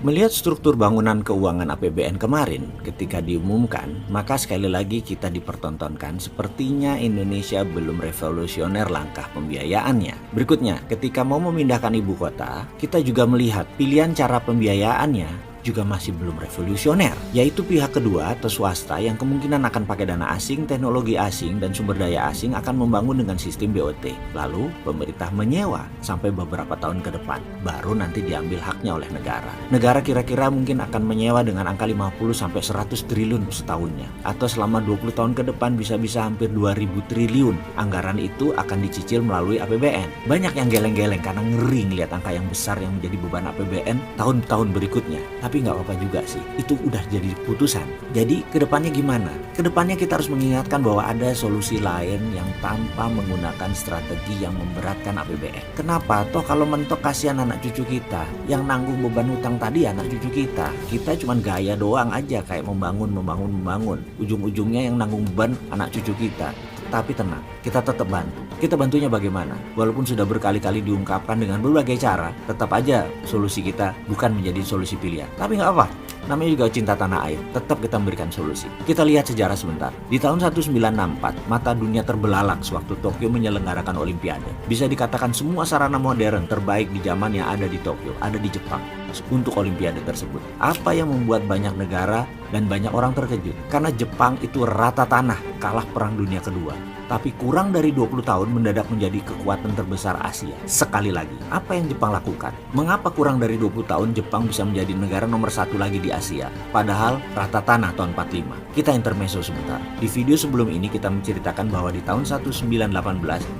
Melihat struktur bangunan keuangan APBN kemarin ketika diumumkan, maka sekali lagi kita dipertontonkan sepertinya Indonesia belum revolusioner langkah pembiayaannya. Berikutnya, ketika mau memindahkan ibu kota, kita juga melihat pilihan cara pembiayaannya juga masih belum revolusioner, yaitu pihak kedua atau swasta yang kemungkinan akan pakai dana asing, teknologi asing, dan sumber daya asing akan membangun dengan sistem BOT. Lalu pemerintah menyewa sampai beberapa tahun ke depan, baru nanti diambil haknya oleh negara. Negara kira-kira mungkin akan menyewa dengan angka 50-100 triliun setahunnya, atau selama 20 tahun ke depan bisa-bisa hampir 2000 triliun. Anggaran itu akan dicicil melalui APBN. Banyak yang geleng-geleng karena ngeri ngeliat angka yang besar yang menjadi beban APBN tahun-tahun berikutnya. Tapi nggak apa-apa juga sih, itu udah jadi putusan. Jadi kedepannya gimana? Kedepannya kita harus mengingatkan bahwa ada solusi lain yang tanpa menggunakan strategi yang memberatkan APBN. Kenapa? Toh kalau mentok kasihan anak cucu kita, yang nanggung beban hutang tadi anak cucu kita. Kita cuma gaya doang aja kayak membangun. Ujung-ujungnya yang nanggung beban anak cucu kita. Tapi tenang, kita tetap bantu. Kita bantunya bagaimana? Walaupun sudah berkali-kali diungkapkan dengan berbagai cara, tetap aja solusi kita bukan menjadi solusi pilihan. Tapi nggak apa, namanya juga cinta tanah air. Tetap kita memberikan solusi. Kita lihat sejarah sebentar. Di tahun 1964, mata dunia terbelalak sewaktu Tokyo menyelenggarakan Olimpiade. Bisa dikatakan semua sarana modern terbaik di zaman yang ada di Tokyo, ada di Jepang untuk Olimpiade tersebut. Apa yang membuat banyak negara dan banyak orang terkejut? Karena Jepang itu rata tanah, kalah Perang Dunia Kedua. Tapi kurang dari 20 tahun mendadak menjadi kekuatan terbesar Asia. Sekali lagi, apa yang Jepang lakukan? Mengapa kurang dari 20 tahun Jepang bisa menjadi negara nomor 1 lagi di Asia? Padahal rata tanah tahun 45. Kita intermezzo sebentar. Di video sebelum ini kita menceritakan bahwa di tahun 1918,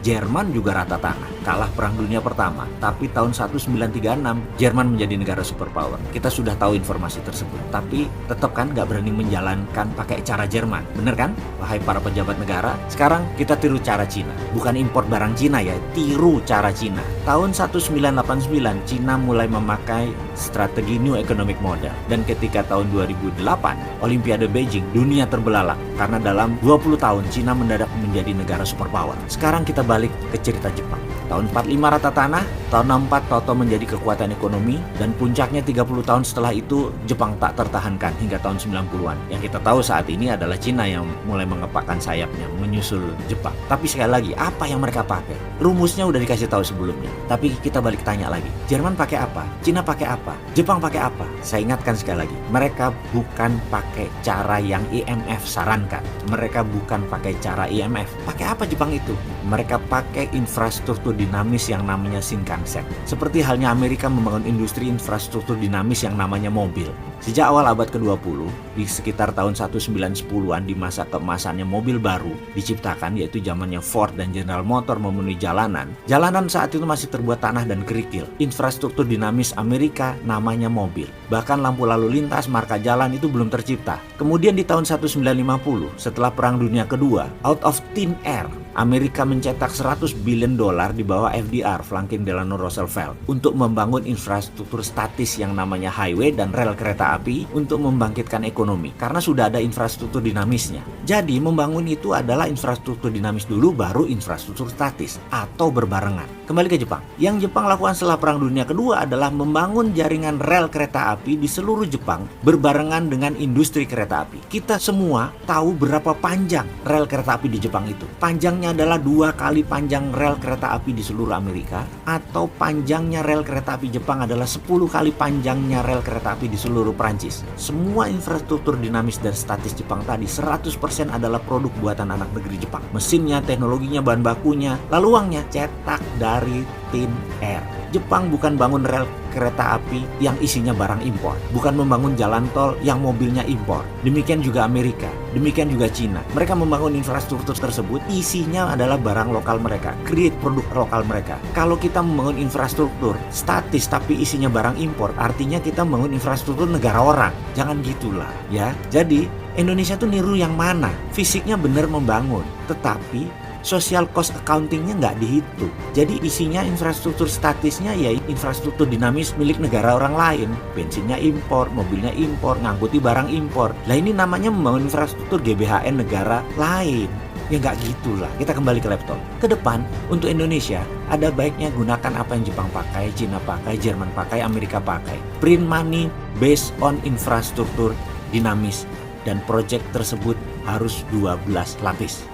Jerman juga rata tanah, kalah Perang Dunia Pertama. Tapi tahun 1936, Jerman menjadi negara superpower. Kita sudah tahu informasi tersebut. Tapi tetap kan nggak berani menjalankan pakai cara Jerman. Bener kan? Wahai para pejabat negara, sekarang kita tiru cara Cina. Bukan impor barang Cina ya, tiru cara Cina. Tahun 1989, Cina mulai memakai strategi New Economic Model. Dan ketika tahun 2008, Olimpiade Beijing, dunia terbelalak. Karena dalam 20 tahun, Cina mendadak menjadi negara superpower. Sekarang kita balik ke cerita Jepang. Tahun 45 rata tanah, tahun 64 Toto menjadi kekuatan ekonomi, dan puncaknya 30 tahun setelah itu Jepang tak tertahankan hingga tahun 90-an. Yang kita tahu saat ini adalah Cina yang mulai mengepakkan sayapnya menyusul Jepang. Tapi sekali lagi, apa yang mereka pakai? Rumusnya udah dikasih tahu sebelumnya. Tapi kita balik tanya lagi, Jerman pakai apa? Cina pakai apa? Jepang pakai apa? Saya ingatkan sekali lagi, mereka bukan pakai cara yang IMF sarankan. Mereka bukan pakai cara IMF. Pakai apa Jepang itu? Mereka pakai infrastruktur dinamis yang namanya Shinkansen. Seperti halnya Amerika membangun industri infrastruktur dinamis yang namanya mobil. Sejak awal abad ke-20, di sekitar tahun 1910-an di masa keemasannya mobil baru diciptakan, yaitu zamannya Ford dan General Motors memenuhi jalanan. Jalanan saat itu masih terbuat tanah dan kerikil. Infrastruktur dinamis Amerika namanya mobil. Bahkan lampu lalu lintas, marka jalan itu belum tercipta. Kemudian di tahun 1950, setelah Perang Dunia Kedua, out of thin air, Amerika mencetak $100 billion di bawah FDR, Franklin Delano Roosevelt, untuk membangun infrastruktur statis yang namanya highway dan rel kereta api untuk membangkitkan ekonomi, karena sudah ada infrastruktur dinamisnya. Jadi membangun itu adalah infrastruktur dinamis dulu, baru infrastruktur statis atau berbarengan. Kembali ke Jepang. Yang Jepang lakukan setelah Perang Dunia Kedua adalah membangun jaringan rel kereta api di seluruh Jepang berbarengan dengan industri kereta api. Kita semua tahu berapa panjang rel kereta api di Jepang itu. Panjangnya adalah 2 kali panjang rel kereta api di seluruh Amerika, atau panjangnya rel kereta api Jepang adalah 10 kali panjangnya rel kereta api di seluruh Prancis. Semua infrastruktur dinamis dan statis Jepang tadi 100% adalah produk buatan anak negeri Jepang. Mesinnya, teknologinya, bahan bakunya, lalu uangnya cetak dari thin air. Jepang bukan bangun rel kereta api yang isinya barang impor, bukan membangun jalan tol yang mobilnya impor. Demikian juga Amerika, demikian juga Cina. Mereka membangun infrastruktur tersebut, isinya adalah barang lokal mereka, create produk lokal mereka. Kalau kita membangun infrastruktur statis tapi isinya barang impor, artinya kita membangun infrastruktur negara orang. Jangan gitulah ya. Jadi Indonesia tuh niru yang mana? Fisiknya benar membangun, tetapi social cost accountingnya nggak dihitung. Jadi isinya infrastruktur statisnya ya infrastruktur dinamis milik negara orang lain. Bensinnya impor, mobilnya impor, ngangkuti barang impor. Lah ini namanya membangun infrastruktur GBHN negara lain. Ya nggak gitulah, kita kembali ke laptop. Ke depan, untuk Indonesia, ada baiknya gunakan apa yang Jepang pakai, Cina pakai, Jerman pakai, Amerika pakai. Print money based on infrastruktur dinamis, dan proyek tersebut harus 12 lapis.